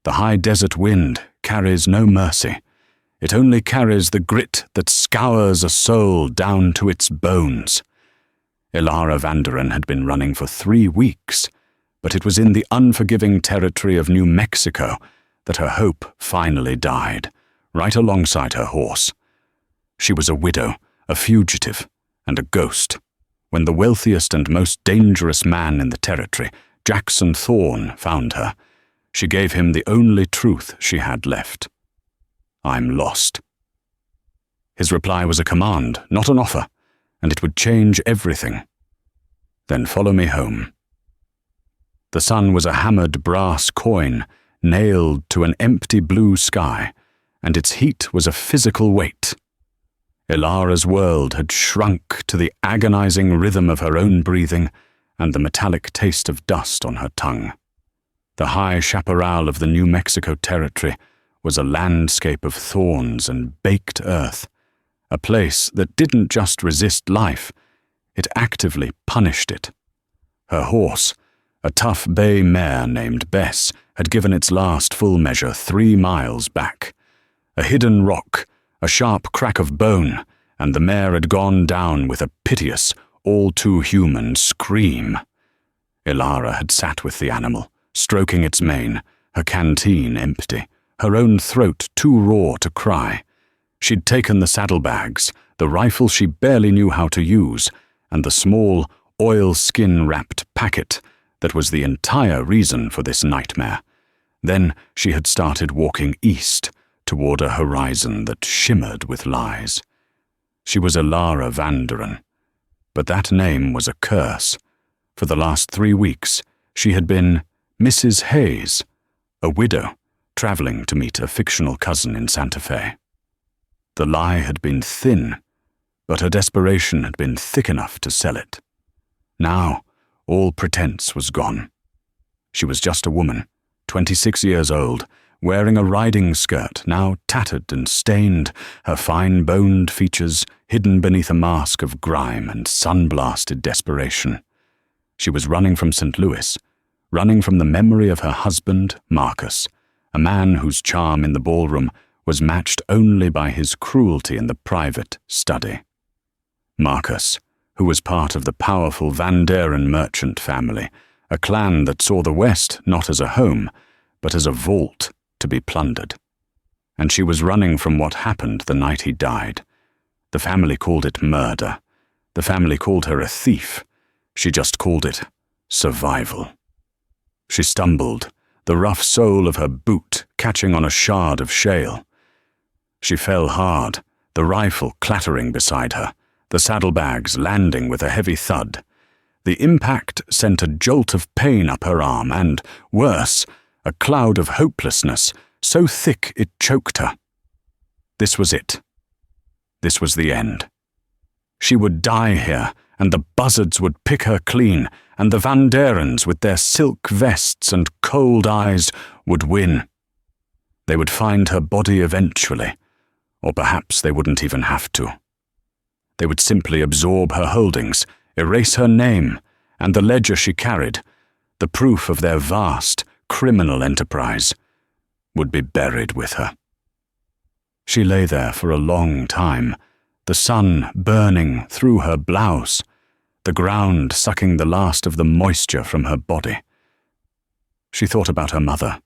The high desert wind carries no mercy. It only carries the grit that scours a soul down to its bones. Ilara Vanderin had been running for 3 weeks, but it was in the unforgiving territory of New Mexico that her hope finally died, right alongside her horse. She was a widow, a fugitive, and a ghost, when the wealthiest and most dangerous man in the territory, Jackson Thorne, found her. She gave him the only truth she had left. "I'm lost." His reply was a command, not an offer, and it would change everything. "Then follow me home." The sun was a hammered brass coin, nailed to an empty blue sky, and its heat was a physical weight. Ilara's world had shrunk to the agonizing rhythm of her own breathing and the metallic taste of dust on her tongue. The high chaparral of the New Mexico territory was a landscape of thorns and baked earth, a place that didn't just resist life, it actively punished it. Her horse, a tough bay mare named Bess, had given its last full measure 3 miles back. A hidden rock, a sharp crack of bone, and the mare had gone down with a piteous, all-too-human scream. Ilara had sat with the animal, stroking its mane, her canteen empty, her own throat too raw to cry. She'd taken the saddlebags, the rifle she barely knew how to use, and the small, oil-skin-wrapped packet that was the entire reason for this nightmare. Then she had started walking east, toward a horizon that shimmered with lies. She was Ilara Vanderin, but that name was a curse. For the last 3 weeks, she had been Mrs. Hayes, a widow, traveling to meet a fictional cousin in Santa Fe. The lie had been thin, but her desperation had been thick enough to sell it. Now, all pretense was gone. She was just a woman, 26 years old, wearing a riding skirt now tattered and stained, her fine-boned features hidden beneath a mask of grime and sun-blasted desperation. She was running from St. Louis, running from the memory of her husband, Marcus, a man whose charm in the ballroom was matched only by his cruelty in the private study. Marcus, who was part of the powerful Vanderin merchant family, a clan that saw the West not as a home, but as a vault to be plundered. And she was running from what happened the night he died. The family called it murder. The family called her a thief. She just called it survival. She stumbled, the rough sole of her boot catching on a shard of shale. She fell hard, the rifle clattering beside her, the saddlebags landing with a heavy thud. The impact sent a jolt of pain up her arm and, worse, a cloud of hopelessness, so thick it choked her. This was it. This was the end. She would die here, and the buzzards would pick her clean, and the Vanderins, with their silk vests and cold eyes, would win. They would find her body eventually, or perhaps they wouldn't even have to. They would simply absorb her holdings, erase her name, and the ledger she carried, the proof of their vast, criminal enterprise, would be buried with her. She lay there for a long time, the sun burning through her blouse, the ground sucking the last of the moisture from her body. She thought about her mother,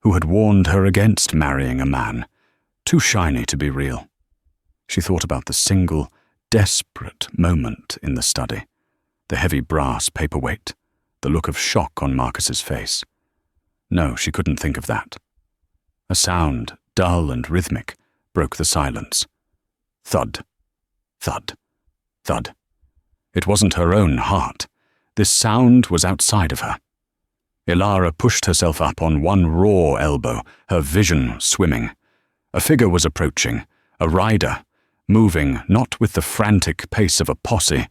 who had warned her against marrying a man, too shiny to be real. She thought about the single, desperate moment in the study, the heavy brass paperweight, the look of shock on Marcus's face. No, she couldn't think of that. A sound, dull and rhythmic, broke the silence. Thud, thud, thud. It wasn't her own heart. This sound was outside of her. Ilara pushed herself up on one raw elbow, her vision swimming. A figure was approaching, a rider, moving not with the frantic pace of a posse,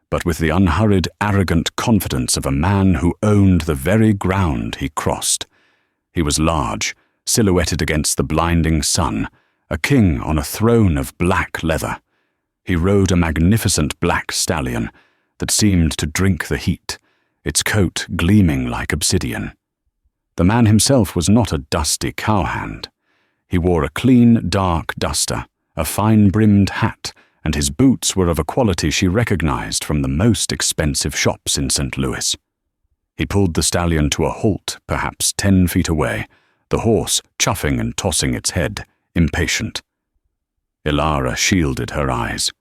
but with the unhurried, arrogant confidence of a man who owned the very ground he crossed. He was large, silhouetted against the blinding sun, a king on a throne of black leather. He rode a magnificent black stallion that seemed to drink the heat, its coat gleaming like obsidian. The man himself was not a dusty cowhand. He wore a clean, dark duster, a fine-brimmed hat, and his boots were of a quality she recognized from the most expensive shops in St. Louis. He pulled the stallion to a halt perhaps 10 feet away, the horse chuffing and tossing its head, impatient. Ilara shielded her eyes.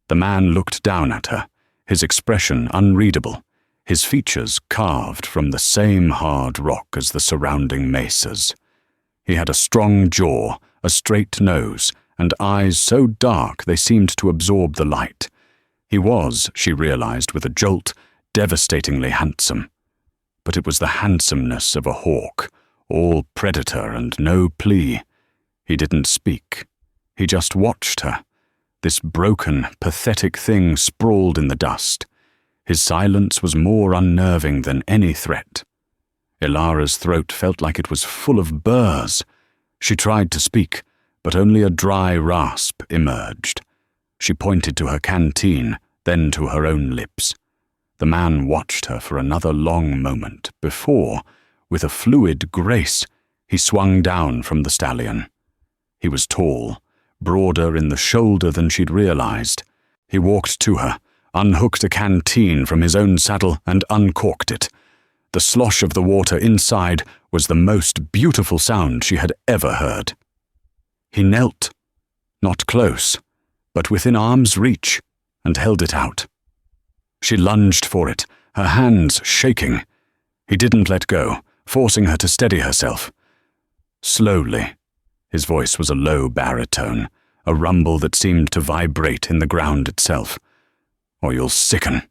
The man looked down at her, his expression unreadable, his features carved from the same hard rock as the surrounding mesas. He had a strong jaw, a straight nose, and eyes so dark they seemed to absorb the light. He was, she realized with a jolt, devastatingly handsome. But it was the handsomeness of a hawk, all predator and no plea. He didn't speak. He just watched her, this broken, pathetic thing sprawled in the dust. His silence was more unnerving than any threat. Ilara's throat felt like it was full of burrs. She tried to speak, but only a dry rasp emerged. She pointed to her canteen, then to her own lips. The man watched her for another long moment before, with a fluid grace, he swung down from the stallion. He was tall, broader in the shoulder than she'd realized. He walked to her, unhooked a canteen from his own saddle and uncorked it. The slosh of the water inside was the most beautiful sound she had ever heard. He knelt, not close, but within arm's reach, and held it out. She lunged for it, her hands shaking. He didn't let go, forcing her to steady herself. Slowly. His voice was a low baritone, a rumble that seemed to vibrate in the ground itself. Or you'll sicken.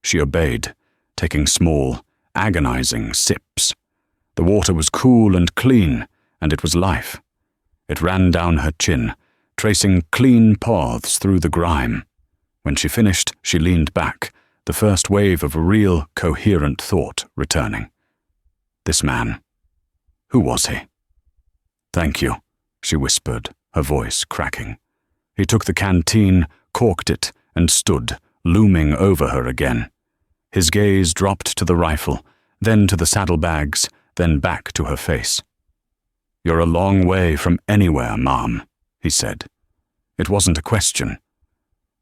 She obeyed, taking small, agonizing sips. The water was cool and clean, and it was life. It ran down her chin, tracing clean paths through the grime. When she finished, she leaned back, the first wave of real, coherent thought returning. This man. Who was he? "Thank you," she whispered, her voice cracking. He took the canteen, corked it, and stood, looming over her again. His gaze dropped to the rifle, then to the saddlebags, then back to her face. "You're a long way from anywhere, Mom," he said. It wasn't a question.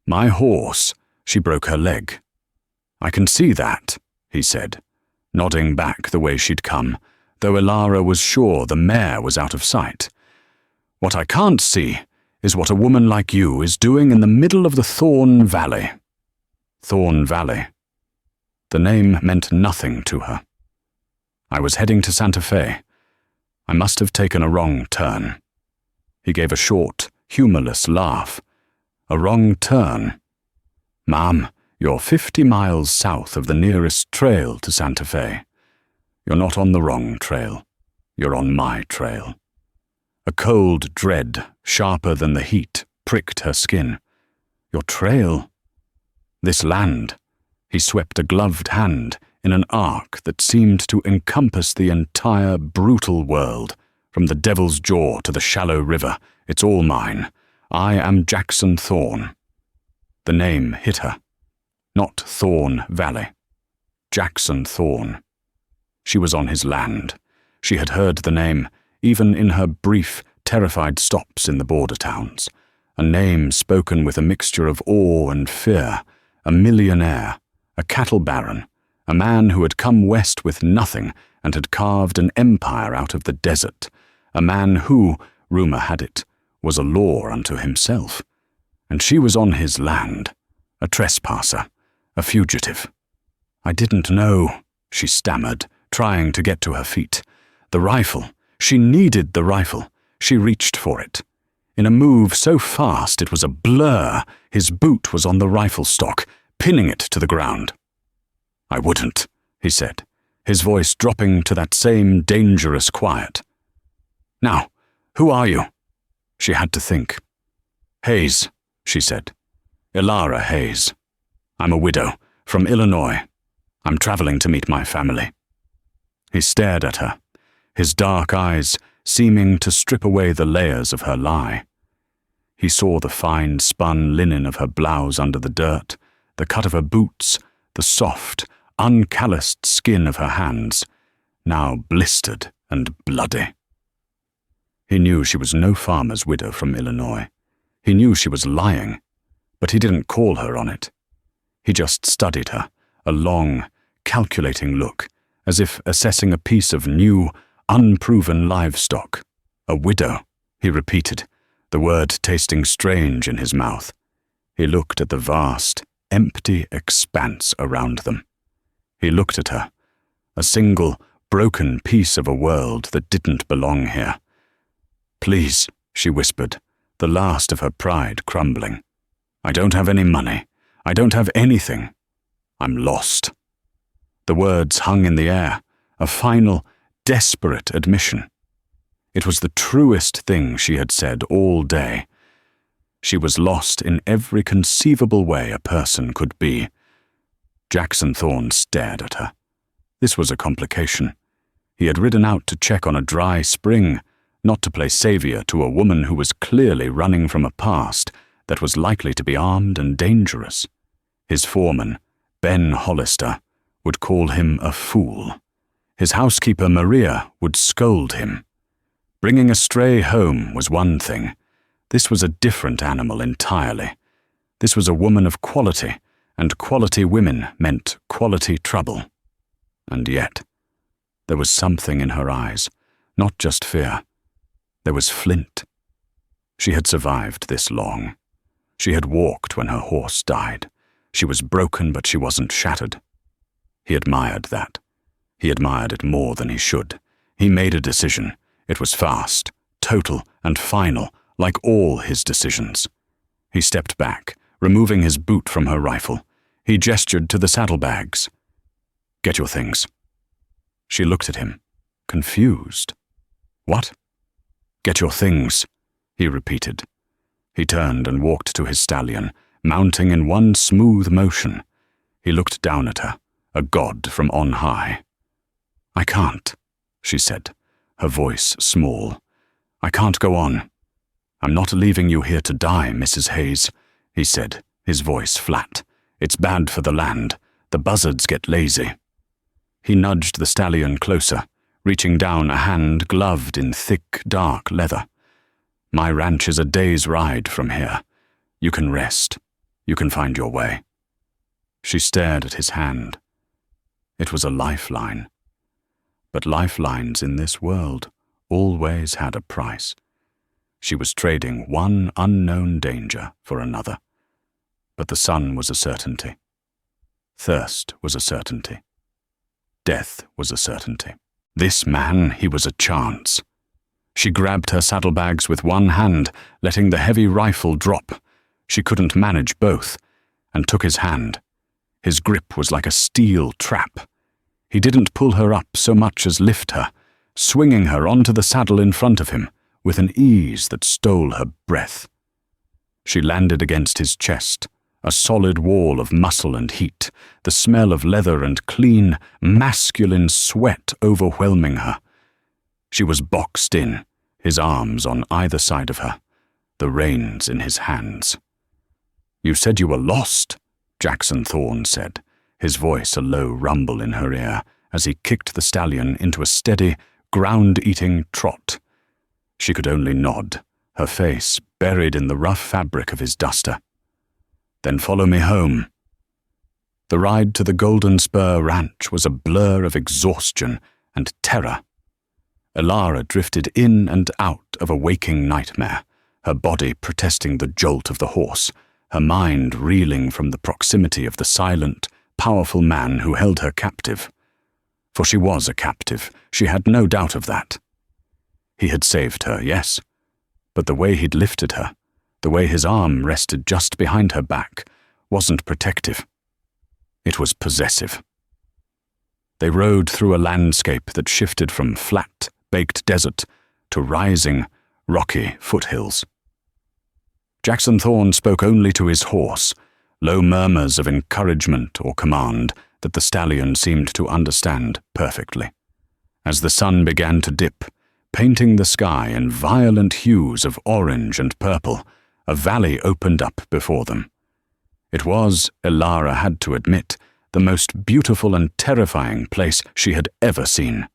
"My horse," she broke her leg. "I can see that," he said, nodding back the way she'd come, though Ilara was sure the mare was out of sight. "What I can't see is what a woman like you is doing in the middle of the Thorn Valley." Thorn Valley. The name meant nothing to her. "I was heading to Santa Fe. I must have taken a wrong turn." He gave a short, humorless laugh. "A wrong turn? Ma'am, you're 50 miles south of the nearest trail to Santa Fe. You're not on the wrong trail. You're on my trail." A cold dread, sharper than the heat, pricked her skin. "Your trail?" "This land." He swept a gloved hand in an arc that seemed to encompass the entire brutal world. From the Devil's Jaw to the shallow river, it's all mine. I am Jackson Thorn. The name hit her. Not Thorn Valley. Jackson Thorn. She was on his land. She had heard the name, even in her brief, terrified stops in the border towns. A name spoken with a mixture of awe and fear. A millionaire, a cattle baron, a man who had come west with nothing and had carved an empire out of the desert. A man who, rumor had it, was a law unto himself. And she was on his land, a trespasser, a fugitive. "I didn't know," she stammered, trying to get to her feet. The rifle. She needed the rifle. She reached for it. In a move so fast it was a blur, his boot was on the rifle stock, pinning it to the ground. "I wouldn't," he said, his voice dropping to that same dangerous quiet. "Now, who are you?" She had to think. "Hayes," she said. "Ilara Hayes. I'm a widow, from Illinois. I'm traveling to meet my family." He stared at her, his dark eyes seeming to strip away the layers of her lie. He saw the fine spun linen of her blouse under the dirt, the cut of her boots, the soft, uncalloused skin of her hands. now blistered and bloody. He knew she was no farmer's widow from Illinois. He knew she was lying, but he didn't call her on it. He just studied her, a long, calculating look, as if assessing a piece of new, unproven livestock. A widow, he repeated, the word tasting strange in his mouth. He looked at the vast, empty expanse around them. He looked at her, a single, broken piece of a world that didn't belong here. "Please," she whispered, the last of her pride crumbling. "I don't have any money. I don't have anything. I'm lost." The words hung in the air, a final, desperate admission. It was the truest thing she had said all day. She was lost in every conceivable way a person could be. Jackson Thorne stared at her. This was a complication. He had ridden out to check on a dry spring, not to play savior to a woman who was clearly running from a past that was likely to be armed and dangerous. His foreman, Ben Hollister, would call him a fool. His housekeeper, Maria, would scold him. Bringing a stray home was one thing. This was a different animal entirely. This was a woman of quality, and quality women meant quality trouble. And yet, there was something in her eyes, not just fear. There was flint. She had survived this long. She had walked when her horse died. She was broken, but she wasn't shattered. He admired that. He admired it more than he should. He made a decision. It was fast, total, and final, like all his decisions. He stepped back, removing his boot from her rifle. He gestured to the saddlebags. "Get your things." She looked at him, confused. "What?" "Get your things," he repeated. He turned and walked to his stallion, mounting in one smooth motion. He looked down at her, a god from on high. "I can't," she said, her voice small. "I can't go on." "I'm not leaving you here to die, Mrs. Hayes," he said, his voice flat. "It's bad for the land. The buzzards get lazy." He nudged the stallion closer, reaching down a hand gloved in thick, dark leather. "My ranch is a day's ride from here. You can rest. You can find your way." She stared at his hand. It was a lifeline. But lifelines in this world always had a price. She was trading one unknown danger for another. But the sun was a certainty. Thirst was a certainty. Death was a certainty. This man, he was a chance. She grabbed her saddlebags with one hand, letting the heavy rifle drop. She couldn't manage both, and took his hand. His grip was like a steel trap. He didn't pull her up so much as lift her, swinging her onto the saddle in front of him with an ease that stole her breath. She landed against his chest, a solid wall of muscle and heat, the smell of leather and clean, masculine sweat overwhelming her. She was boxed in, his arms on either side of her, the reins in his hands. "You said you were lost," Jackson Thorne said, his voice a low rumble in her ear as he kicked the stallion into a steady, ground-eating trot. She could only nod, her face buried in the rough fabric of his duster. "Then follow me home." The ride to the Golden Spur Ranch was a blur of exhaustion and terror. Elara drifted in and out of a waking nightmare, her body protesting the jolt of the horse, her mind reeling from the proximity of the silent, powerful man who held her captive. For she was a captive, she had no doubt of that. He had saved her, yes, but the way he'd lifted her, the way his arm rested just behind her back, wasn't protective. It was possessive. They rode through a landscape that shifted from flat, baked desert to rising, rocky foothills. Jackson Thorne spoke only to his horse, low murmurs of encouragement or command that the stallion seemed to understand perfectly. As the sun began to dip, painting the sky in violent hues of orange and purple, a valley opened up before them. It was, Elara had to admit, the most beautiful and terrifying place she had ever seen.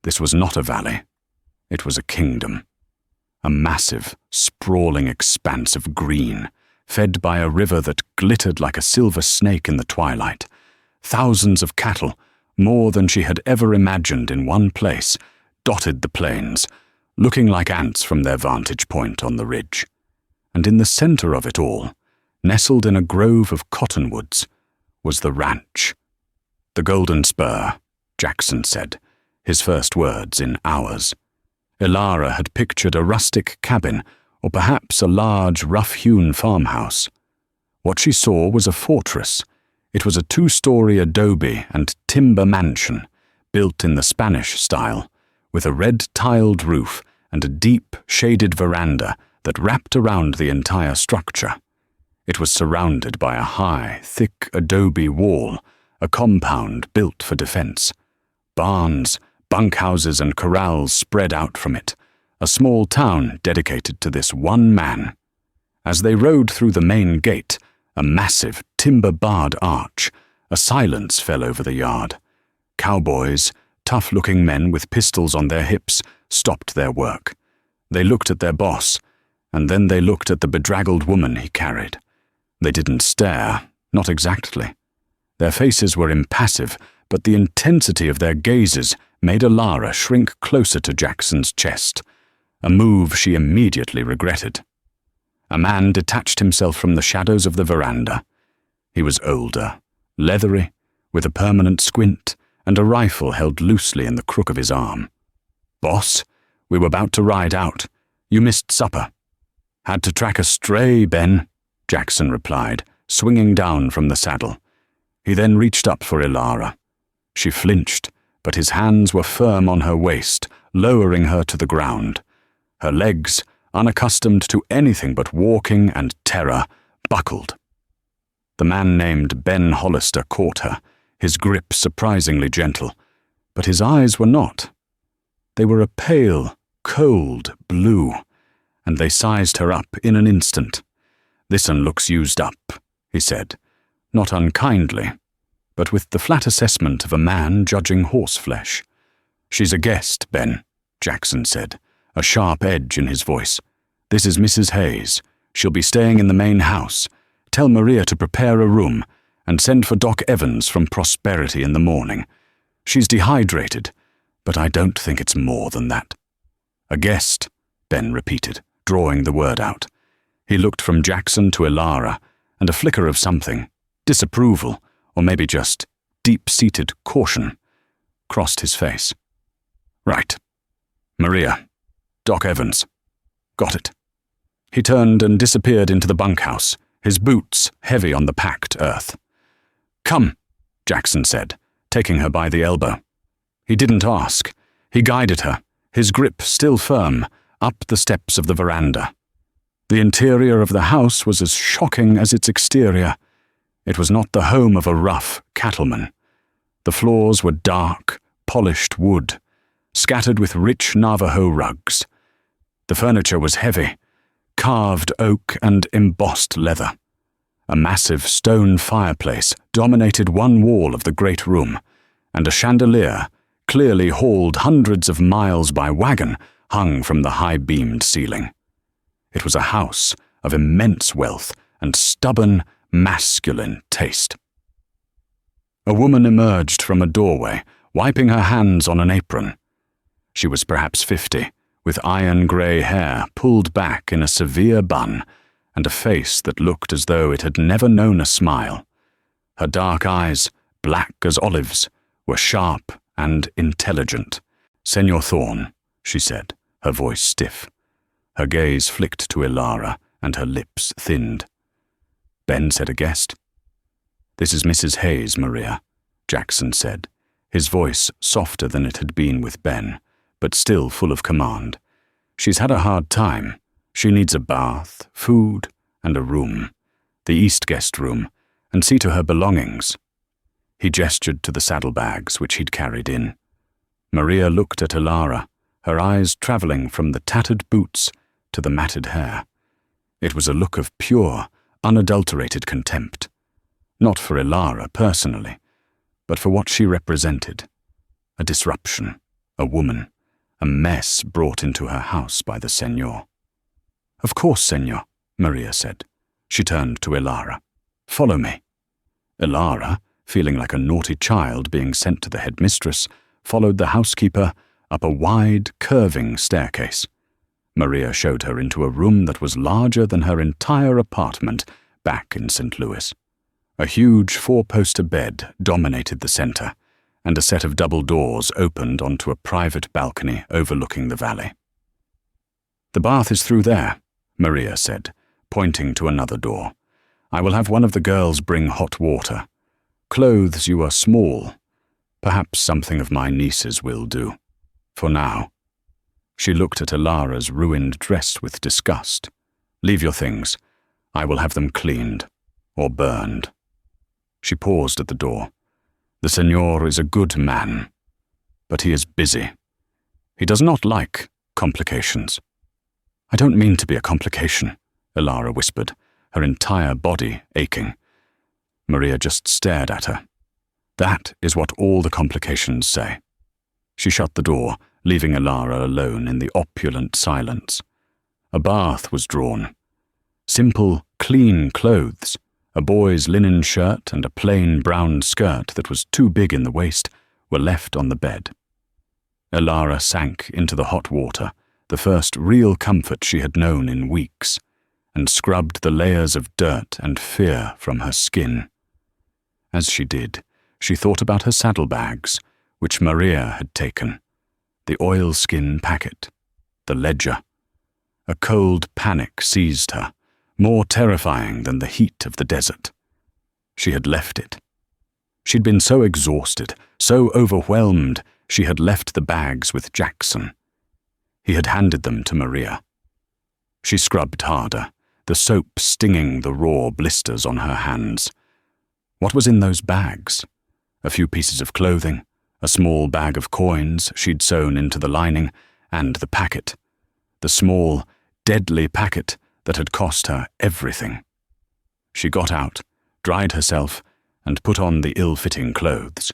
This was not a valley. It was a kingdom. A massive, sprawling expanse of green, fed by a river that glittered like a silver snake in the twilight. Thousands of cattle, more than she had ever imagined in one place, dotted the plains, looking like ants from their vantage point on the ridge. And in the center of it all, nestled in a grove of cottonwoods, was the ranch. The Golden Spur, Jackson said, his first words in hours. Ilara had pictured a rustic cabin, or perhaps a large, rough-hewn farmhouse. What she saw was a fortress. It was a 2-story adobe and timber mansion, built in the Spanish style, with a red-tiled roof and a deep, shaded veranda that wrapped around the entire structure. It was surrounded by a high, thick adobe wall, a compound built for defense. Barns, bunkhouses and corrals spread out from it, a small town dedicated to this one man. As they rode through the main gate, a massive, timber-barred arch, a silence fell over the yard. Cowboys, tough-looking men with pistols on their hips, stopped their work. They looked at their boss, and then they looked at the bedraggled woman he carried. They didn't stare, not exactly. Their faces were impassive, but the intensity of their gazes made Ilara shrink closer to Jackson's chest, a move she immediately regretted. A man detached himself from the shadows of the veranda. He was older, leathery, with a permanent squint, and a rifle held loosely in the crook of his arm. "Boss, we were about to ride out. You missed supper." "Had to track a stray, Ben," Jackson replied, swinging down from the saddle. He then reached up for Ilara. She flinched, but his hands were firm on her waist, lowering her to the ground. Her legs, unaccustomed to anything but walking and terror, buckled. The man named Ben Hollister caught her, his grip surprisingly gentle, but his eyes were not. They were a pale, cold blue, and they sized her up in an instant. "This'n looks used up," he said, not unkindly, but with the flat assessment of a man judging horseflesh. "She's a guest, Ben," Jackson said, a sharp edge in his voice. "This is Mrs. Hayes. She'll be staying in the main house. Tell Maria to prepare a room, and send for Doc Evans from Prosperity in the morning. She's dehydrated, but I don't think it's more than that." "A guest," Ben repeated, drawing the word out. He looked from Jackson to Ilara, and a flicker of something, disapproval, or maybe just deep-seated caution, crossed his face. "Right. Maria. Doc Evans. Got it." He turned and disappeared into the bunkhouse, his boots heavy on the packed earth. "Come," Jackson said, taking her by the elbow. He didn't ask. He guided her, his grip still firm, up the steps of the veranda. The interior of the house was as shocking as its exterior. It was not the home of a rough cattleman. The floors were dark, polished wood, scattered with rich Navajo rugs. The furniture was heavy, carved oak and embossed leather. A massive stone fireplace dominated one wall of the great room, and a chandelier, clearly hauled hundreds of miles by wagon, hung from the high-beamed ceiling. It was a house of immense wealth and stubborn, masculine taste. A woman emerged from a doorway, wiping her hands on an apron. She was perhaps 50, with iron-grey hair pulled back in a severe bun, and a face that looked as though it had never known a smile. Her dark eyes, black as olives, were sharp and intelligent. "Senor Thorne," she said, her voice stiff. Her gaze flicked to Ilara, and her lips thinned. "Ben said a guest." "This is Mrs. Hayes, Maria," Jackson said, his voice softer than it had been with Ben, but still full of command. "She's had a hard time. She needs a bath, food, and a room. The East guest room, and see to her belongings." He gestured to the saddlebags which he'd carried in. Maria looked at Ilara, her eyes travelling from the tattered boots to the matted hair. It was a look of pure, unadulterated contempt. Not for Ilara personally, but for what she represented. A disruption, A woman, a mess brought into her house by the Señor. "Of course, Señor," Maria said. She turned to Ilara. "Follow me." Ilara, feeling like a naughty child being sent to the headmistress, followed the housekeeper up a wide, curving staircase. Maria showed her into a room that was larger than her entire apartment back in St. Louis. A huge four-poster bed dominated the center, and a set of double doors opened onto a private balcony overlooking the valley. "The bath is through there," Maria said, pointing to another door. "I will have one of the girls bring hot water. Clothes you are small. Perhaps something of my niece's will do. For now." She looked at Ilara's ruined dress with disgust. "Leave your things. I will have them cleaned. Or burned." She paused at the door. "The Señor is a good man, but he is busy. He does not like complications." "I don't mean to be a complication," Ilara whispered, her entire body aching. Maria just stared at her. "That is what all the complications say." She shut the door, leaving Ilara alone in the opulent silence. A bath was drawn. Simple, clean clothes, a boy's linen shirt and a plain brown skirt that was too big in the waist, were left on the bed. Ilara sank into the hot water, the first real comfort she had known in weeks, and scrubbed the layers of dirt and fear from her skin. As she did, she thought about her saddlebags, which Maria had taken, the oilskin packet, the ledger. A cold panic seized her, more terrifying than the heat of the desert. She had left it. She'd been so exhausted, so overwhelmed, she had left the bags with Jackson. He had handed them to Maria. She scrubbed harder, the soap stinging the raw blisters on her hands. What was in those bags? A few pieces of clothing, a small bag of coins she'd sewn into the lining, and the packet. The small, deadly packet that had cost her everything. She got out, dried herself, and put on the ill-fitting clothes.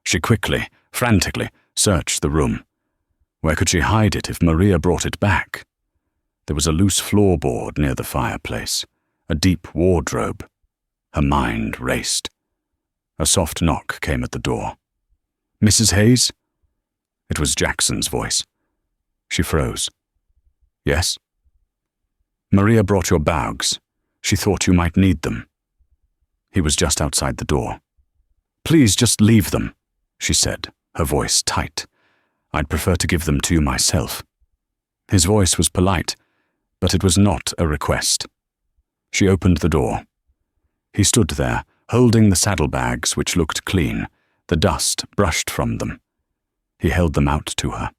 She quickly, frantically, searched the room. Where could she hide it if Maria brought it back? There was a loose floorboard near the fireplace, a deep wardrobe. Her mind raced. A soft knock came at the door. "Mrs. Hayes?" It was Jackson's voice. She froze. "Yes?" "Maria brought your bags. She thought you might need them." He was just outside the door. "Please just leave them," she said, her voice tight. "I'd prefer to give them to you myself." His voice was polite, but it was not a request. She opened the door. He stood there, holding the saddlebags, which looked clean, the dust brushed from them. He held them out to her.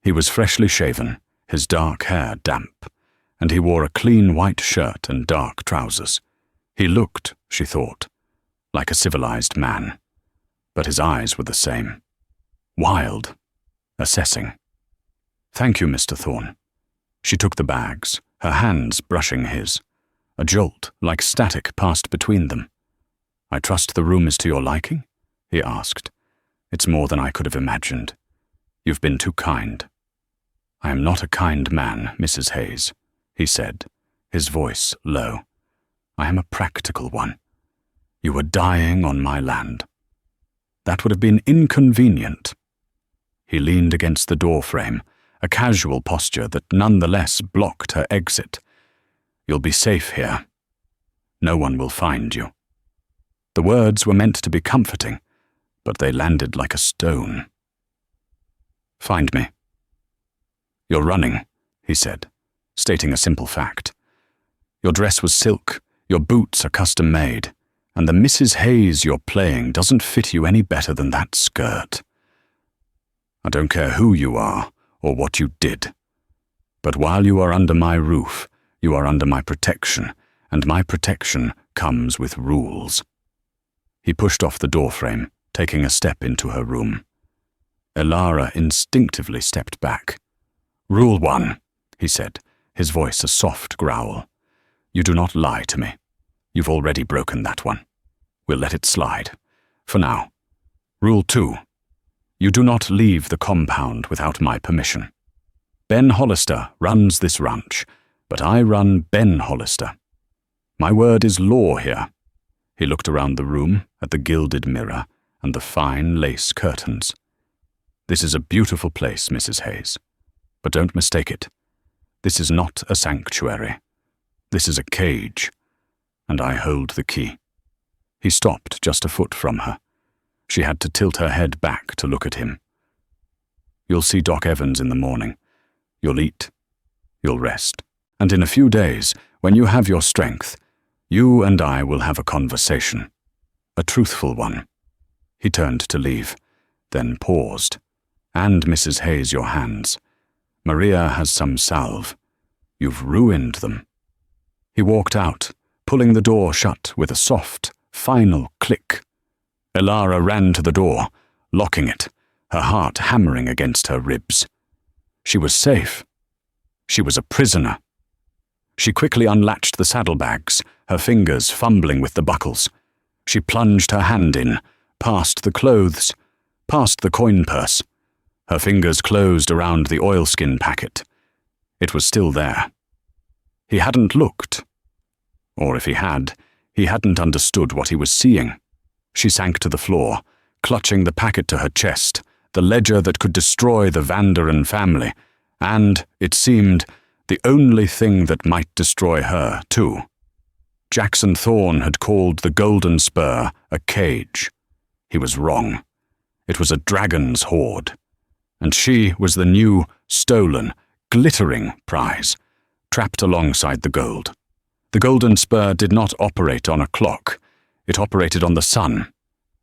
He was freshly shaven, his dark hair damp, and he wore a clean white shirt and dark trousers. He looked, she thought, like a civilized man, but his eyes were the same. Wild, assessing. "Thank you, Mr. Thorne." She took the bags, her hands brushing his. A jolt, like static, passed between them. "I trust the room is to your liking?" he asked. "It's more than I could have imagined. You've been too kind." "I am not a kind man, Mrs. Hayes," he said, his voice low. "I am a practical one. You were dying on my land. That would have been inconvenient." He leaned against the doorframe, a casual posture that nonetheless blocked her exit. "You'll be safe here. No one will find you." The words were meant to be comforting, but they landed like a stone. "Find me." "You're running," he said, stating a simple fact. "Your dress was silk, your boots are custom-made, and the Mrs. Hayes you're playing doesn't fit you any better than that skirt. I don't care who you are or what you did, but while you are under my roof, you are under my protection, and my protection comes with rules." He pushed off the doorframe, taking a step into her room. Ilara instinctively stepped back. "Rule 1, he said, his voice a soft growl. "You do not lie to me. You've already broken that one. We'll let it slide. For now. Rule 2, You do not leave the compound without my permission. Ben Hollister runs this ranch, but I run Ben Hollister. My word is law here." He looked around the room at the gilded mirror and the fine lace curtains. "This is a beautiful place, Mrs. Hayes. But don't mistake it. This is not a sanctuary. This is a cage, and I hold the key." He stopped just a foot from her. She had to tilt her head back to look at him. "You'll see Doc Evans in the morning. You'll eat. You'll rest. And in a few days, when you have your strength, you and I will have a conversation. A truthful one." He turned to leave, then paused. "And, Mrs. Hayes, your hands. Maria has some salve. You've ruined them." He walked out, pulling the door shut with a soft, final click. Elara ran to the door, locking it, her heart hammering against her ribs. She was safe. She was a prisoner. She quickly unlatched the saddlebags, her fingers fumbling with the buckles. She plunged her hand in, past the clothes, past the coin purse. Her fingers closed around the oilskin packet. It was still there. He hadn't looked. Or if he had, he hadn't understood what he was seeing. She sank to the floor, clutching the packet to her chest, the ledger that could destroy the Vanderen family, and, it seemed, the only thing that might destroy her, too. Jackson Thorne had called the Golden Spur a cage. He was wrong. It was a dragon's hoard. And she was the new, stolen, glittering prize, trapped alongside the gold. The Golden Spur did not operate on a clock. It operated on the sun.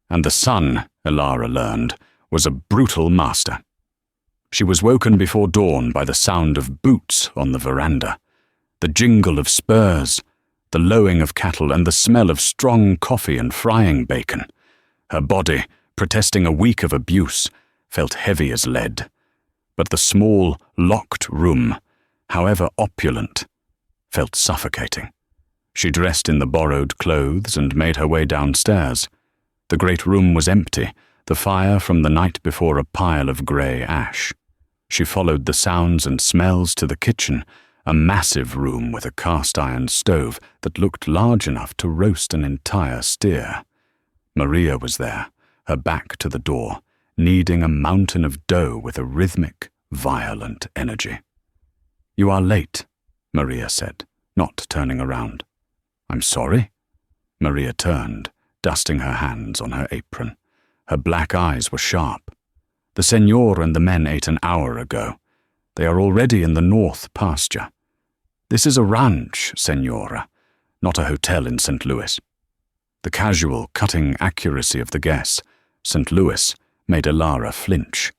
And the sun, Elara learned, was a brutal master. She was woken before dawn by the sound of boots on the veranda, the jingle of spurs, the lowing of cattle, and the smell of strong coffee and frying bacon. Her body, protesting a week of abuse, felt heavy as lead. But the small, locked room, however opulent, felt suffocating. She dressed in the borrowed clothes and made her way downstairs. The great room was empty, the fire from the night before a pile of grey ash. She followed the sounds and smells to the kitchen, a massive room with a cast-iron stove that looked large enough to roast an entire steer. Maria was there, her back to the door, kneading a mountain of dough with a rhythmic, violent energy. "You are late," Maria said, not turning around. "I'm sorry?" Maria turned, dusting her hands on her apron. Her black eyes were sharp. "The Senor and the men ate an hour ago. They are already in the north pasture. This is a ranch, Senora, not a hotel in St. Louis." The casual, cutting accuracy of the guess, St. Louis, made Elara flinch.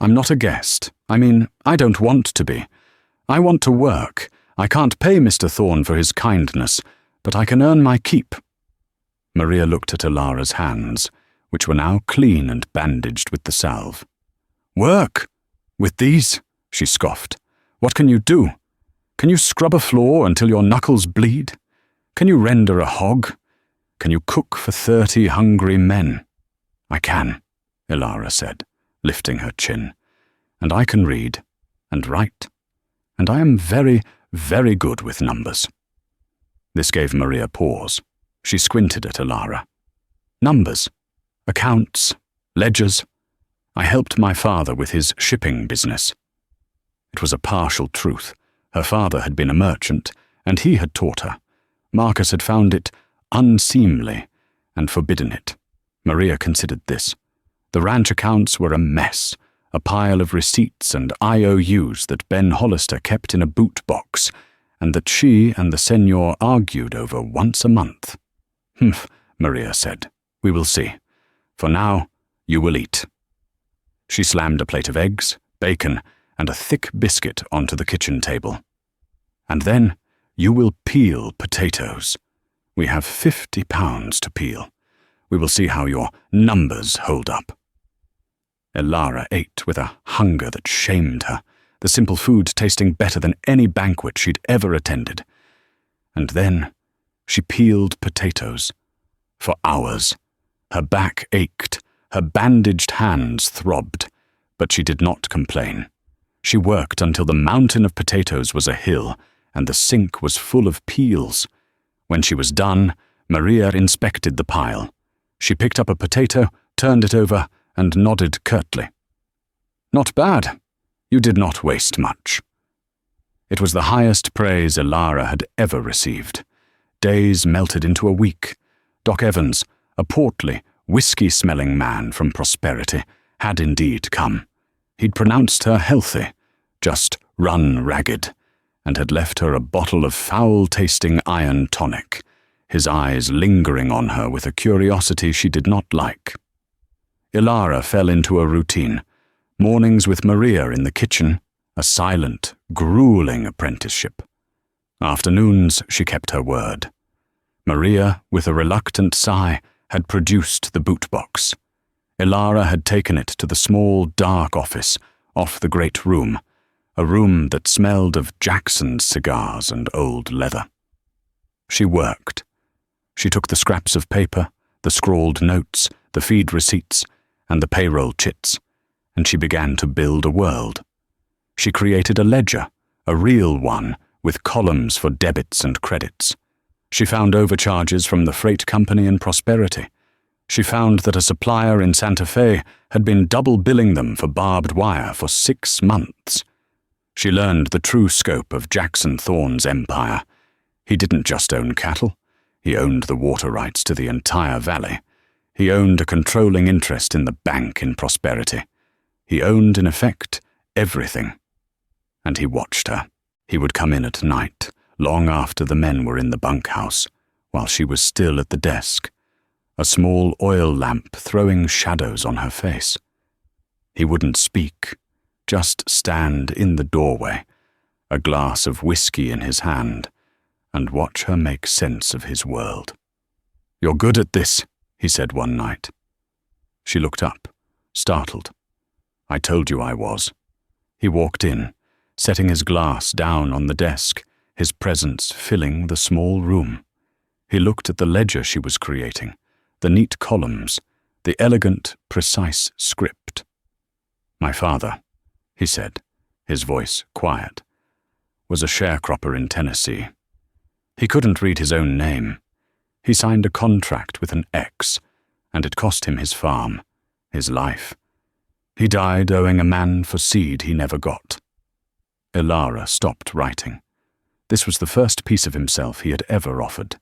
"I'm not a guest. I mean, I don't want to be. I want to work. I can't pay Mr. Thorne for his kindness, but I can earn my keep." Maria looked at Elara's hands, which were now clean and bandaged with the salve. "Work? With these?" she scoffed. "What can you do? Can you scrub a floor until your knuckles bleed? Can you render a hog? Can you cook for 30 hungry men?" "I can," Elara said, lifting her chin. "And I can read and write. And I am very, very good with numbers." This gave Maria pause. She squinted at Elara. "Numbers, accounts, ledgers. I helped my father with his shipping business." It was a partial truth. Her father had been a merchant, and he had taught her. Marcus had found it unseemly and forbidden it. Maria considered this. The ranch accounts were a mess, a pile of receipts and IOUs that Ben Hollister kept in a boot box, and that she and the Senor argued over once a month. "Humph," Maria said. "We will see. For now, you will eat." She slammed a plate of eggs, bacon, and a thick biscuit onto the kitchen table. "And then you will peel potatoes. We have 50 pounds to peel. We will see how your numbers hold up." Elara ate with a hunger that shamed her, the simple food tasting better than any banquet she'd ever attended. And then she peeled potatoes. For hours. Her back ached, Her bandaged hands throbbed, but she did not complain. She worked until the mountain of potatoes was a hill, and the sink was full of peels. When she was done, Maria inspected the pile. She picked up a potato, turned it over, and nodded curtly. "Not bad. You did not waste much." It was the highest praise Elara had ever received. Days melted into a week. Doc Evans, a portly, whiskey-smelling man from Prosperity, had indeed come. He'd pronounced her healthy, just run ragged, and had left her a bottle of foul-tasting iron tonic, his eyes lingering on her with a curiosity she did not like. Elara fell into a routine. Mornings with Maria in the kitchen, a silent, grueling apprenticeship. Afternoons she kept her word. Maria, with a reluctant sigh, had produced the boot box. Elara had taken it to the small, dark office off the great room, a room that smelled of Jackson's cigars and old leather. She worked. She took the scraps of paper, the scrawled notes, the feed receipts, and the payroll chits, and she began to build a world. She created a ledger, a real one, with columns for debits and credits. She found overcharges from the freight company in Prosperity. She found that a supplier in Santa Fe had been double billing them for barbed wire for 6 months. She learned the true scope of Jackson Thorne's empire. He didn't just own cattle. He owned the water rights to the entire valley. He owned a controlling interest in the bank in Prosperity. He owned, in effect, everything. And he watched her. He would come in at night, long after the men were in the bunkhouse, while she was still at the desk, a small oil lamp throwing shadows on her face. He wouldn't speak, just stand in the doorway, a glass of whiskey in his hand, and watch her make sense of his world. "You're good at this," he said one night. She looked up, startled. "I told you I was." He walked in, setting his glass down on the desk, his presence filling the small room. He looked at the ledger she was creating, the neat columns, the elegant, precise script. "My father," he said, his voice quiet, "was a sharecropper in Tennessee. He couldn't read his own name. He signed a contract with an X, and it cost him his farm, his life. He died owing a man for seed he never got." Elara stopped writing. This was the first piece of himself he had ever offered.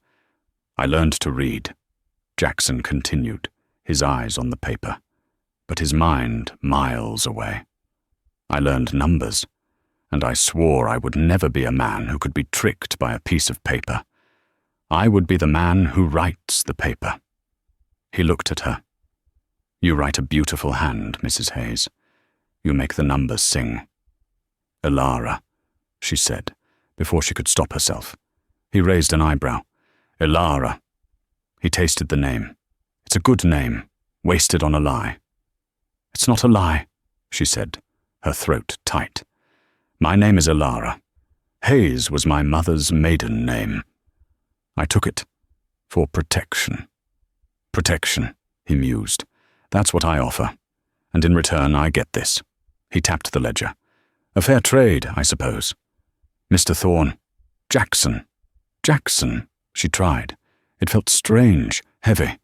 "I learned to read," Jackson continued, his eyes on the paper, but his mind miles away. "I learned numbers, and I swore I would never be a man who could be tricked by a piece of paper. I would be the man who writes the paper." He looked at her. "You write a beautiful hand, Mrs. Hayes. You make the numbers sing." "Elara," she said, before she could stop herself. He raised an eyebrow. "Elara." He tasted the name. "It's a good name, wasted on a lie." "It's not a lie," she said, her throat tight. "My name is Elara. Hayes was my mother's maiden name. I took it for protection." "Protection," he mused. "That's what I offer. And in return I get this." He tapped the ledger. "A fair trade, I suppose." "Mr. Thorne." "Jackson." "Jackson," she tried. It felt strange, heavy.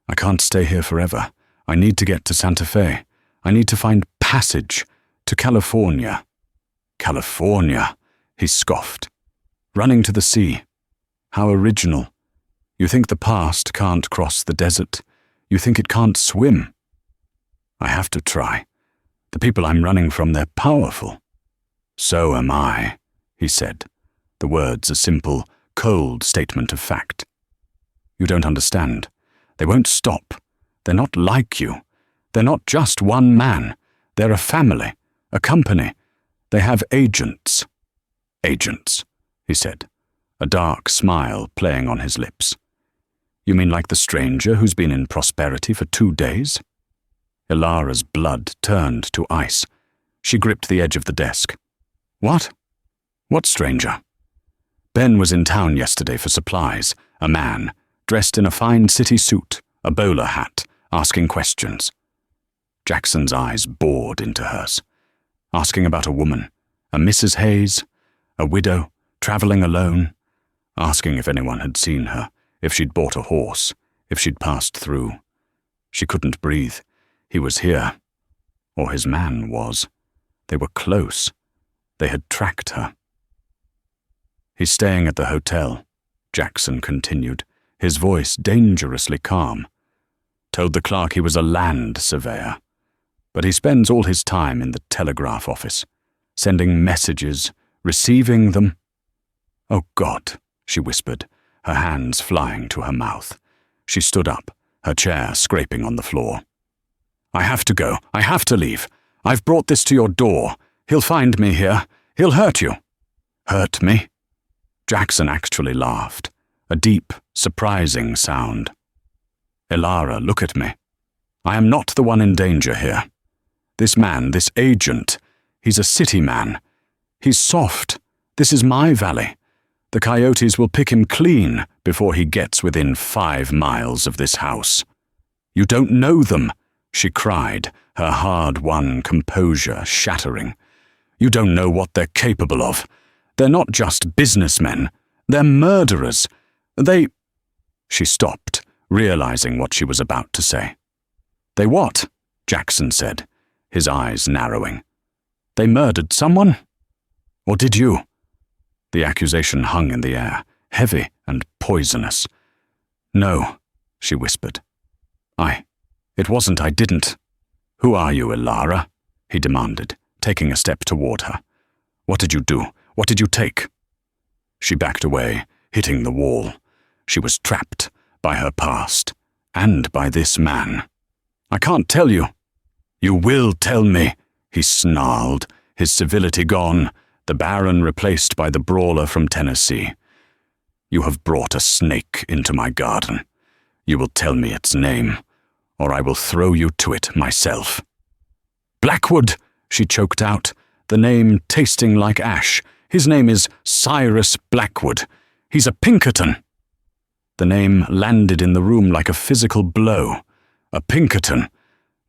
"I can't stay here forever. I need to get to Santa Fe. I need to find passage to California." "California," he scoffed. "Running to the sea. How original. You think the past can't cross the desert. You think it can't swim." "I have to try. The people I'm running from, they're powerful." "So am I," he said, the words a simple, cold statement of fact. "You don't understand. They won't stop. They're not like you. They're not just one man. They're a family, a company. They have agents." "Agents," he said, a dark smile playing on his lips. "You mean like the stranger who's been in Prosperity for 2 days?" Elara's blood turned to ice. She gripped the edge of the desk. "What? What stranger?" "Ben was in town yesterday for supplies, a man, dressed in a fine city suit, a bowler hat, asking questions. Jackson's eyes bored into hers. Asking about a woman, a Mrs. Hayes, a widow, travelling alone. Asking if anyone had seen her, if she'd bought a horse, if she'd passed through. She couldn't breathe. He was here. Or his man was. They were close. They had tracked her. "He's staying at the hotel," Jackson continued, his voice dangerously calm. "Told the clerk he was a land surveyor. But he spends all his time in the telegraph office, sending messages, receiving them." "Oh, God," she whispered, her hands flying to her mouth. She stood up, her chair scraping on the floor. "I have to go. I have to leave. I've brought this to your door. He'll find me here. He'll hurt you." "Hurt me?" Jackson actually laughed, a deep, surprising sound. "Elara, look at me. I am not the one in danger here. This man, this agent, he's a city man. He's soft. This is my valley. The coyotes will pick him clean before he gets within 5 miles of this house. You don't know them," she cried, her hard-won composure shattering. "You don't know what they're capable of. They're not just businessmen. They're murderers. She stopped, realizing what she was about to say. "They what?" Jackson said, his eyes narrowing. "They murdered someone? Or did you?" The accusation hung in the air, heavy and poisonous. "No," she whispered. I didn't." "Who are you, Elara?" he demanded, taking a step toward her. "What did you do? What did you take?" She backed away, hitting the wall. She was trapped by her past, and by this man. "I can't tell you." "You will tell me," he snarled, his civility gone, the Baron replaced by the brawler from Tennessee. "You have brought a snake into my garden. You will tell me its name, or I will throw you to it myself." "Blackwood," she choked out, the name tasting like ash. "His name is Cyrus Blackwood. He's a Pinkerton." The name landed in the room like a physical blow. A Pinkerton,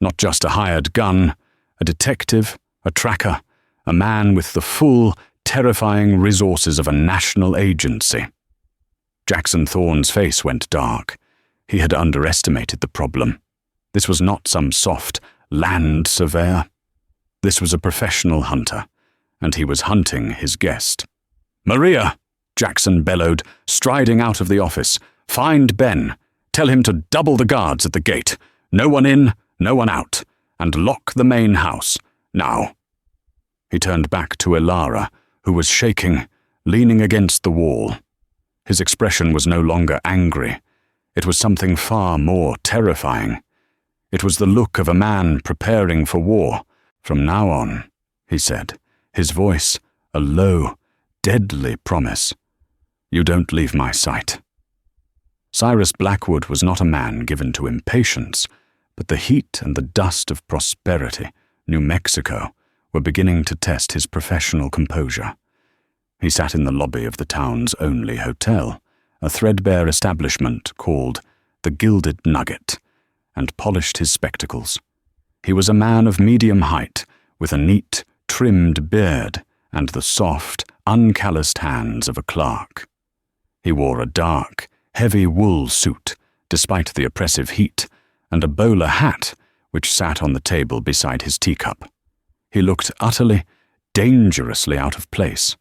not just a hired gun, a detective, a tracker, a man with the full, terrifying resources of a national agency. Jackson Thorne's face went dark. He had underestimated the problem. This was not some soft land surveyor. This was a professional hunter, and he was hunting his guest. "Maria!" Jackson bellowed, striding out of the office. "Find Ben. Tell him to double the guards at the gate. No one in, no one out. And lock the main house. Now." He turned back to Elara, who was shaking, leaning against the wall. His expression was no longer angry. It was something far more terrifying. It was the look of a man preparing for war. "From now on," he said, his voice a low, deadly promise. "You don't leave my sight." Cyrus Blackwood was not a man given to impatience, but the heat and the dust of prosperity, New Mexico, were beginning to test his professional composure. He sat in the lobby of the town's only hotel, a threadbare establishment called the Gilded Nugget, and polished his spectacles. He was a man of medium height, with a neat, trimmed beard and the soft, uncalloused hands of a clerk. He wore a dark, heavy wool suit, despite the oppressive heat, and a bowler hat which sat on the table beside his teacup. He looked utterly, dangerously out of place.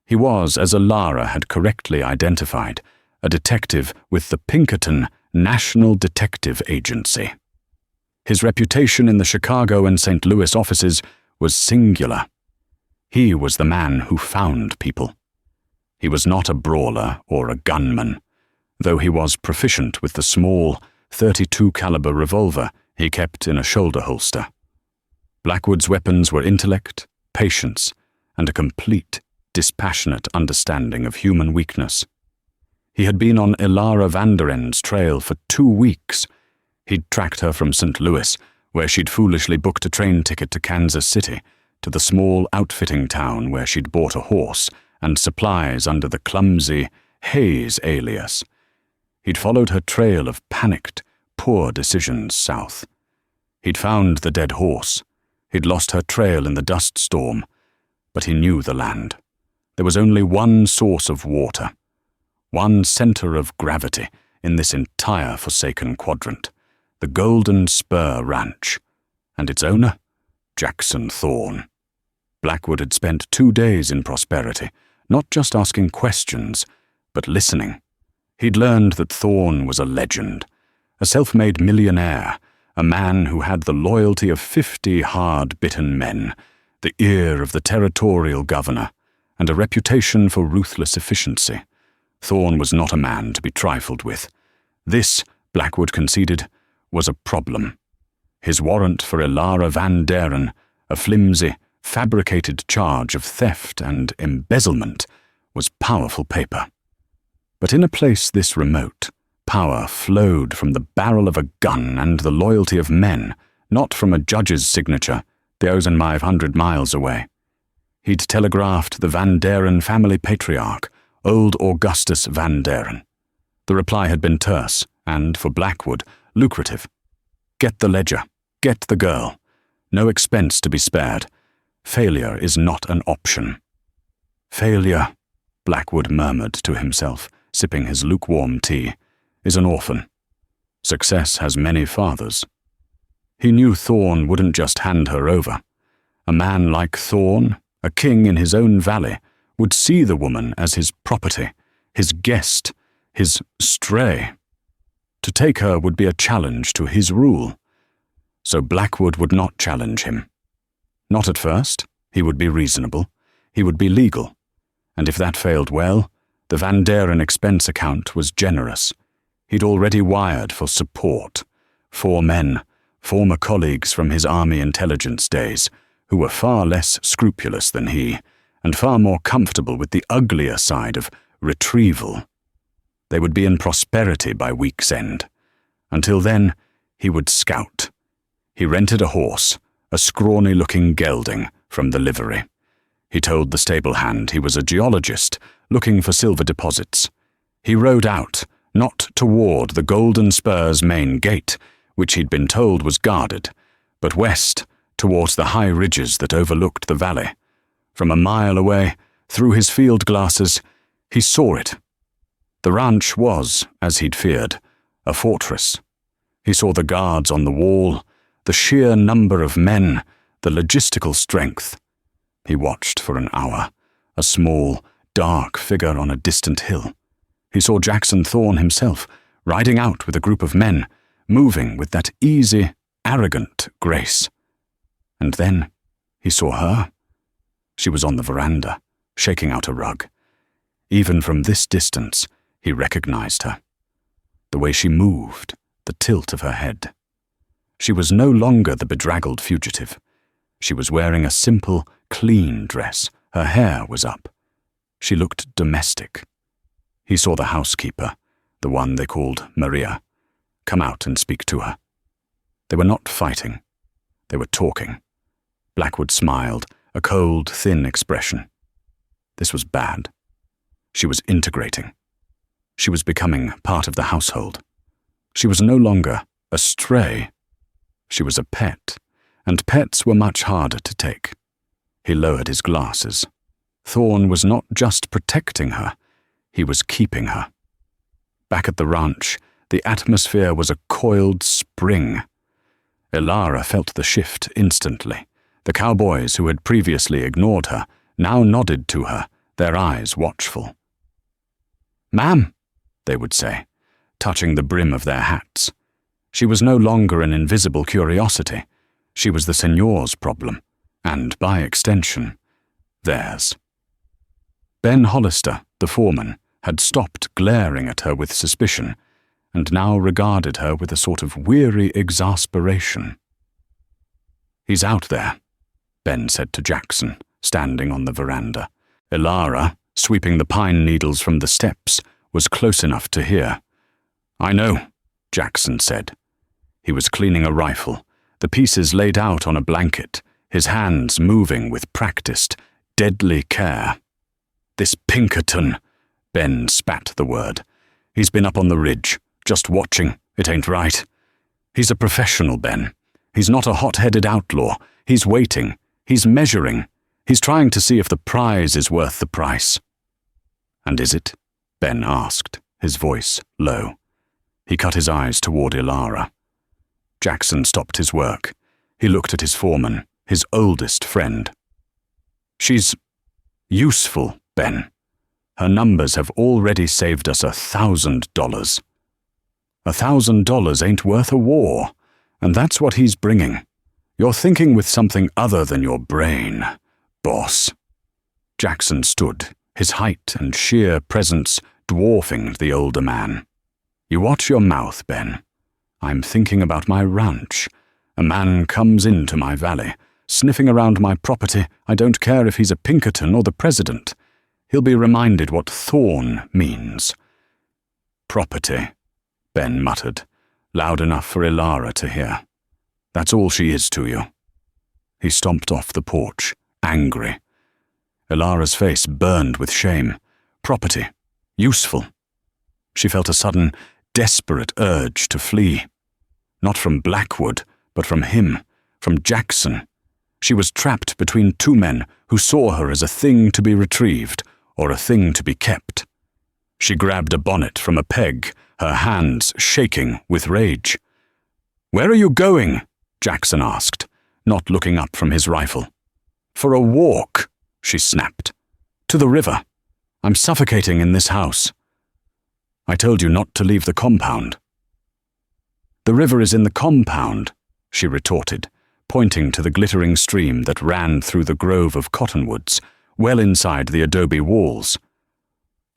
He was, as Elara had correctly identified, a detective with the Pinkerton National Detective Agency. His reputation in the Chicago and St. Louis offices was singular. He was the man who found people. He was not a brawler or a gunman, though he was proficient with the small, .32 caliber revolver he kept in a shoulder holster. Blackwood's weapons were intellect, patience, and a complete, dispassionate understanding of human weakness. He had been on Elara Vanderen's trail for 2 weeks. He'd tracked her from St. Louis, where she'd foolishly booked a train ticket to Kansas City, to the small outfitting town where she'd bought a horse and supplies under the clumsy Hayes alias. He'd followed her trail of panicked, poor decisions south. He'd found the dead horse. He'd lost her trail in the dust storm. But he knew the land. There was only one source of water, one center of gravity in this entire forsaken quadrant, the Golden Spur Ranch, and its owner, Jackson Thorne. Blackwood had spent 2 days in prosperity, not just asking questions, but listening. He'd learned that Thorne was a legend, a self-made millionaire, a man who had the loyalty of 50 hard-bitten men, the ear of the territorial governor, and a reputation for ruthless efficiency. Thorne was not a man to be trifled with. This, Blackwood conceded, was a problem. His warrant for Elara Van Deren, a flimsy, fabricated charge of theft and embezzlement, was powerful paper. But in a place this remote, power flowed from the barrel of a gun and the loyalty of men, not from a judge's signature, the ocean 500 miles away. He'd telegraphed the Van Deren family patriarch, old Augustus Van Deren. The reply had been terse, and, for Blackwood, lucrative. Get the ledger. Get the girl. No expense to be spared. Failure is not an option. Failure, Blackwood murmured to himself, sipping his lukewarm tea, is an orphan. Success has many fathers. He knew Thorne wouldn't just hand her over. A man like Thorne, a king in his own valley, would see the woman as his property, his guest, his stray. To take her would be a challenge to his rule. So Blackwood would not challenge him. Not at first. He would be reasonable. He would be legal. And if that failed well, the Van Deren expense account was generous. He'd already wired for support. 4 men, former colleagues from his army intelligence days, who were far less scrupulous than he, and far more comfortable with the uglier side of retrieval. They would be in prosperity by week's end. Until then, he would scout. He rented a horse, a scrawny-looking gelding, from the livery. He told the stable hand he was a geologist, looking for silver deposits. He rode out, not toward the Golden Spur's main gate, which he'd been told was guarded, but west, towards the high ridges that overlooked the valley. From a mile away, through his field glasses, he saw it. The ranch was, as he'd feared, a fortress. He saw the guards on the wall, the sheer number of men, the logistical strength. He watched for an hour, a small, dark figure on a distant hill. He saw Jackson Thorne himself, riding out with a group of men, moving with that easy, arrogant grace. And then he saw her. She was on the veranda, shaking out a rug. Even from this distance, he recognized her. The way she moved, the tilt of her head. She was no longer the bedraggled fugitive. She was wearing a simple, clean dress. Her hair was up. She looked domestic. He saw the housekeeper, the one they called Maria, come out and speak to her. They were not fighting. They were talking. Blackwood smiled, a cold, thin expression. This was bad. She was integrating. She was becoming part of the household. She was no longer a stray. She was a pet, and pets were much harder to take. He lowered his glasses. Thorne was not just protecting her, he was keeping her. Back at the ranch, the atmosphere was a coiled spring. Elara felt the shift instantly. The cowboys who had previously ignored her now nodded to her, their eyes watchful. "Ma'am," they would say, touching the brim of their hats. She was no longer an invisible curiosity. She was the señor's problem, and by extension, theirs. Ben Hollister, the foreman, had stopped glaring at her with suspicion, and now regarded her with a sort of weary exasperation. "He's out there," Ben said to Jackson, standing on the veranda. Elara, sweeping the pine needles from the steps, was close enough to hear. "I know," Jackson said. He was cleaning a rifle, the pieces laid out on a blanket, his hands moving with practiced, deadly care. "This Pinkerton," Ben spat the word. "He's been up on the ridge, just watching. It ain't right. He's a professional, Ben. He's not a hot-headed outlaw. He's waiting. He's measuring. He's trying to see if the prize is worth the price." "And is it?" Ben asked, his voice low. He cut his eyes toward Ilara. Jackson stopped his work. He looked at his foreman, his oldest friend. "She's useful, Ben. Her numbers have already saved us $1,000. $1,000 ain't worth a war, and that's what he's bringing. You're thinking with something other than your brain, boss." Jackson stood, his height and sheer presence dwarfing the older man. "You watch your mouth, Ben. I'm thinking about my ranch. A man comes into my valley, sniffing around my property. I don't care if he's a Pinkerton or the president. He'll be reminded what thorn means." "Property," Ben muttered, loud enough for Ilara to hear. "That's all she is to you." He stomped off the porch, angry. Ilara's face burned with shame. Property. Useful. She felt a sudden, desperate urge to flee. Not from Blackwood, but from him, from Jackson. She was trapped between two men who saw her as a thing to be retrieved or a thing to be kept. She grabbed a bonnet from a peg, her hands shaking with rage. "Where are you going?" Jackson asked, not looking up from his rifle. "For a walk," she snapped. "To the river. I'm suffocating in this house." "I told you not to leave the compound." "The river is in the compound," she retorted, pointing to the glittering stream that ran through the grove of cottonwoods, well inside the adobe walls.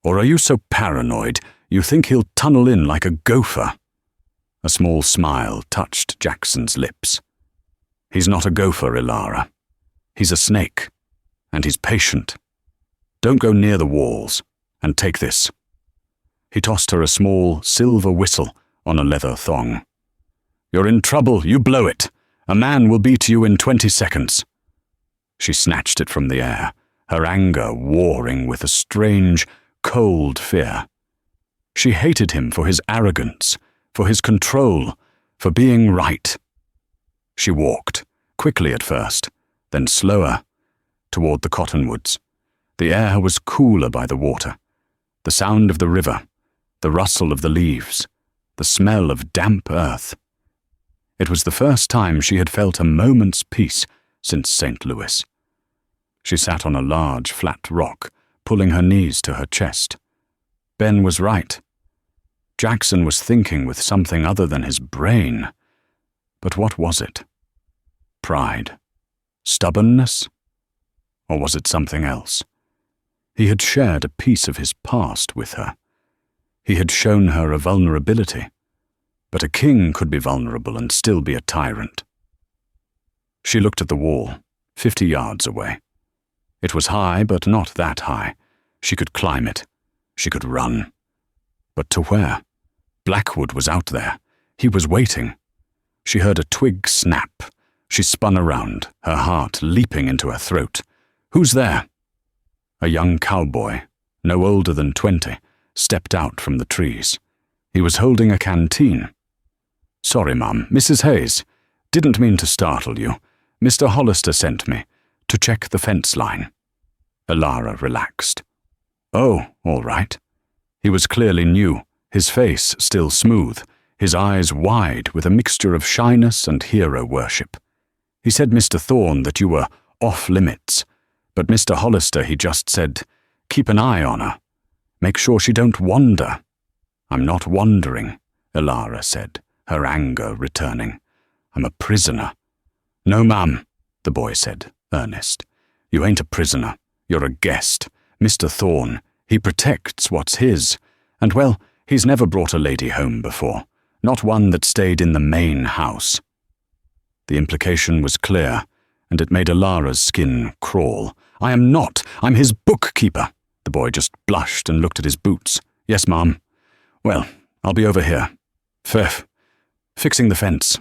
"Or are you so paranoid you think he'll tunnel in like a gopher?" A small smile touched Jackson's lips. "He's not a gopher, Ilara. He's a snake, and he's patient. Don't go near the walls, and take this." He tossed her a small silver whistle on a leather thong. "You're in trouble, you blow it. A man will be to you in 20 seconds. She snatched it from the air, her anger warring with a strange, cold fear. She hated him for his arrogance, for his control, for being right. She walked, quickly at first, then slower, toward the cottonwoods. The air was cooler by the water. The sound of the river, the rustle of the leaves, the smell of damp earth. It was the first time she had felt a moment's peace since St. Louis. She sat on a large, flat rock, pulling her knees to her chest. Ben was right. Jackson was thinking with something other than his brain. But what was it? Pride? Stubbornness? Or was it something else? He had shared a piece of his past with her. He had shown her a vulnerability. But a king could be vulnerable and still be a tyrant. She looked at the wall, 50 yards away. It was high, but not that high. She could climb it. She could run. But to where? Blackwood was out there. He was waiting. She heard a twig snap. She spun around, her heart leaping into her throat. "Who's there?" A young cowboy, no older than 20, stepped out from the trees. He was holding a canteen. "Sorry, Mum, Mrs. Hayes. Didn't mean to startle you. Mr. Hollister sent me to check the fence line." Ilara relaxed. "Oh, all right." He was clearly new, his face still smooth, his eyes wide with a mixture of shyness and hero worship. "He said, Mr. Thorne, that you were off limits, but Mr. Hollister, he just said, keep an eye on her. Make sure she don't wander." "I'm not wandering," Ilara said, her anger returning. "I'm a prisoner." "No, ma'am," the boy said, earnest. "You ain't a prisoner. You're a guest. Mr. Thorne, he protects what's his. And, well, he's never brought a lady home before. Not one that stayed in the main house." The implication was clear, and it made Ilara's skin crawl. "I am not. I'm his bookkeeper." The boy just blushed and looked at his boots. "Yes, ma'am. Well, I'll be over here. Fixing the fence."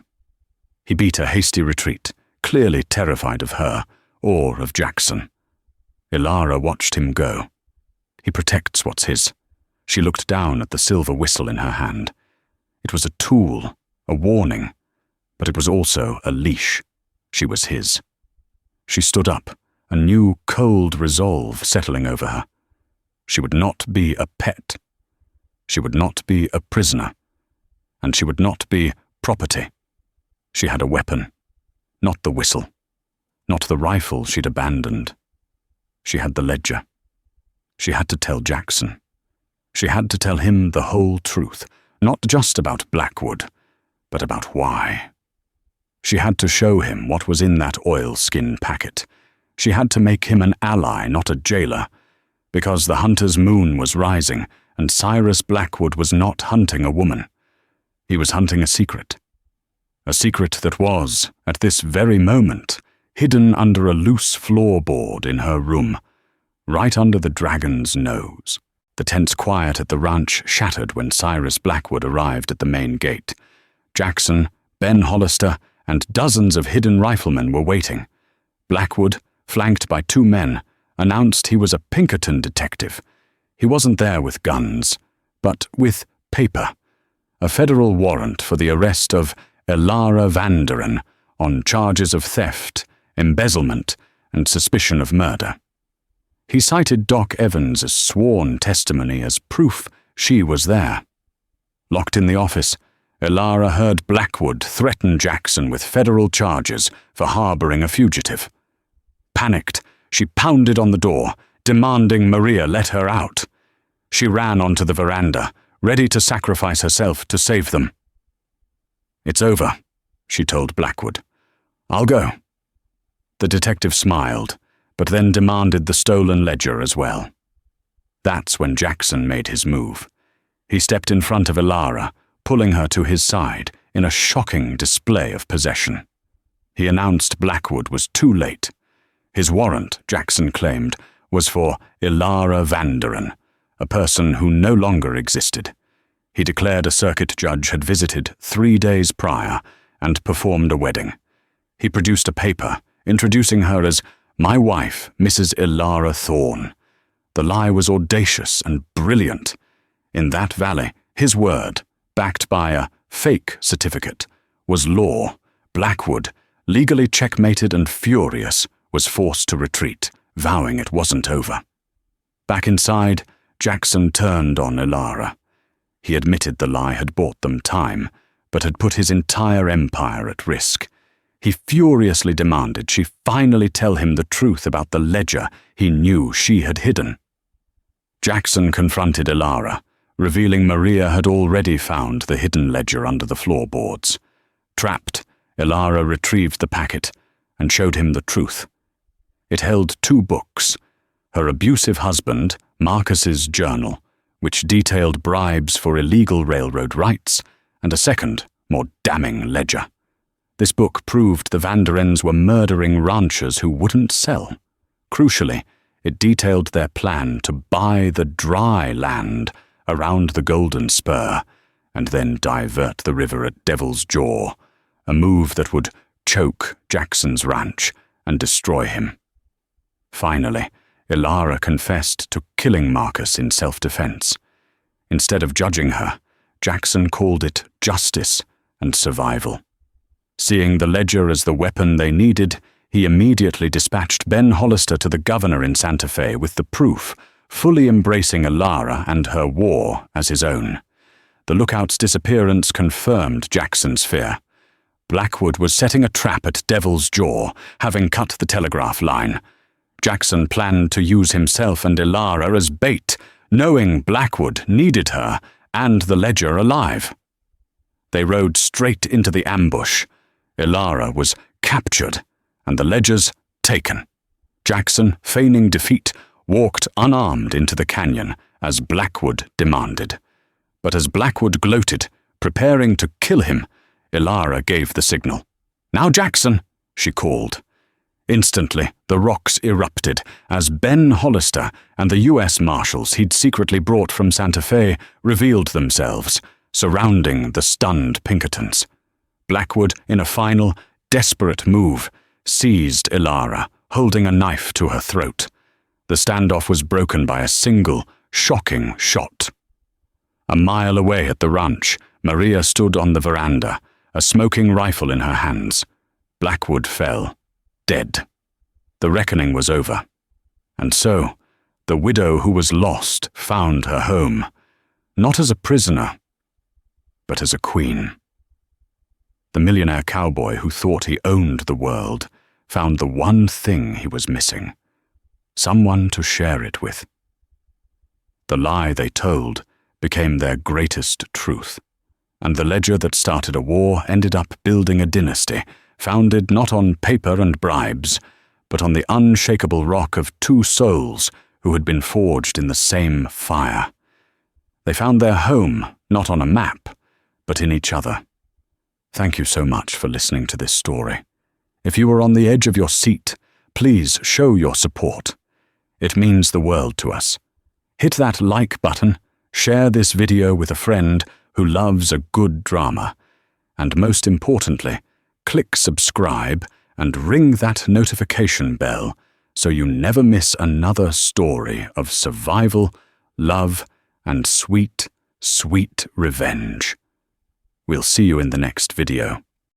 He beat a hasty retreat, clearly terrified of her, or of Jackson. Ilara watched him go. He protects what's his. She looked down at the silver whistle in her hand. It was a tool, a warning, but it was also a leash. She was his. She stood up, a new cold resolve settling over her. She would not be a pet. She would not be a prisoner. And she would not be property. She had a weapon. Not the whistle. Not the rifle she'd abandoned. She had the ledger. She had to tell Jackson. She had to tell him the whole truth, not just about Blackwood, but about why. She had to show him what was in that oilskin packet. She had to make him an ally, not a jailer, because the hunter's moon was rising, and Cyrus Blackwood was not hunting a woman. He was hunting a secret. A secret that was, at this very moment, hidden under a loose floorboard in her room, right under the dragon's nose. The tense quiet at the ranch shattered when Cyrus Blackwood arrived at the main gate. Jackson, Ben Hollister, and dozens of hidden riflemen were waiting. Blackwood, flanked by 2 men, announced he was a Pinkerton detective. He wasn't there with guns, but with paper. A federal warrant for the arrest of Elara Vanderen on charges of theft, embezzlement, and suspicion of murder. He cited Doc Evans' sworn testimony as proof she was there. Locked in the office, Elara heard Blackwood threaten Jackson with federal charges for harboring a fugitive. Panicked, she pounded on the door, demanding Maria let her out. She ran onto the veranda, ready to sacrifice herself to save them. "It's over," she told Blackwood. "I'll go." The detective smiled, but then demanded the stolen ledger as well. That's when Jackson made his move. He stepped in front of Elara, pulling her to his side in a shocking display of possession. He announced Blackwood was too late. His warrant, Jackson claimed, was for Elara Vanderen, a person who no longer existed. He declared a circuit judge had visited 3 days prior and performed a wedding. He produced a paper introducing her as "my wife, Mrs. Elara Thorne." The lie was audacious and brilliant. In that valley, his word, backed by a fake certificate, was law. Blackwood, legally checkmated and furious, was forced to retreat, vowing it wasn't over. Back inside, Jackson turned on Elara. He admitted the lie had bought them time, but had put his entire empire at risk. He furiously demanded she finally tell him the truth about the ledger he knew she had hidden. Jackson confronted Elara, revealing Maria had already found the hidden ledger under the floorboards. Trapped, Elara retrieved the packet and showed him the truth. It held 2 books, her abusive husband, Marcus's journal, which detailed bribes for illegal railroad rights, and a second, more damning ledger. This book proved the Vanderens were murdering ranchers who wouldn't sell. Crucially, it detailed their plan to buy the dry land around the Golden Spur and then divert the river at Devil's Jaw, a move that would choke Jackson's ranch and destroy him. Finally, Elara confessed to killing Marcus in self-defense. Instead of judging her, Jackson called it justice and survival. Seeing the ledger as the weapon they needed, he immediately dispatched Ben Hollister to the governor in Santa Fe with the proof, fully embracing Elara and her war as his own. The lookout's disappearance confirmed Jackson's fear. Blackwood was setting a trap at Devil's Jaw, having cut the telegraph line. Jackson planned to use himself and Elara as bait, knowing Blackwood needed her and the ledger alive. They rode straight into the ambush. Elara was captured, and the ledgers taken. Jackson, feigning defeat, walked unarmed into the canyon, as Blackwood demanded. But as Blackwood gloated, preparing to kill him, Elara gave the signal. "Now, Jackson," she called. Instantly, the rocks erupted as Ben Hollister and the U.S. Marshals he'd secretly brought from Santa Fe revealed themselves, surrounding the stunned Pinkertons. Blackwood, in a final, desperate move, seized Elara, holding a knife to her throat. The standoff was broken by a single, shocking shot. A mile away at the ranch, Maria stood on the veranda, a smoking rifle in her hands. Blackwood fell, dead. The reckoning was over. And so, the widow who was lost found her home, not as a prisoner, but as a queen. The millionaire cowboy who thought he owned the world found the one thing he was missing, someone to share it with. The lie they told became their greatest truth, and the ledger that started a war ended up building a dynasty, founded not on paper and bribes, but on the unshakable rock of two souls who had been forged in the same fire. They found their home not on a map, but in each other. Thank you so much for listening to this story. If you were on the edge of your seat, please show your support. It means the world to us. Hit that like button, share this video with a friend who loves a good drama, and most importantly, click subscribe and ring that notification bell so you never miss another story of survival, love, and sweet, sweet revenge. We'll see you in the next video.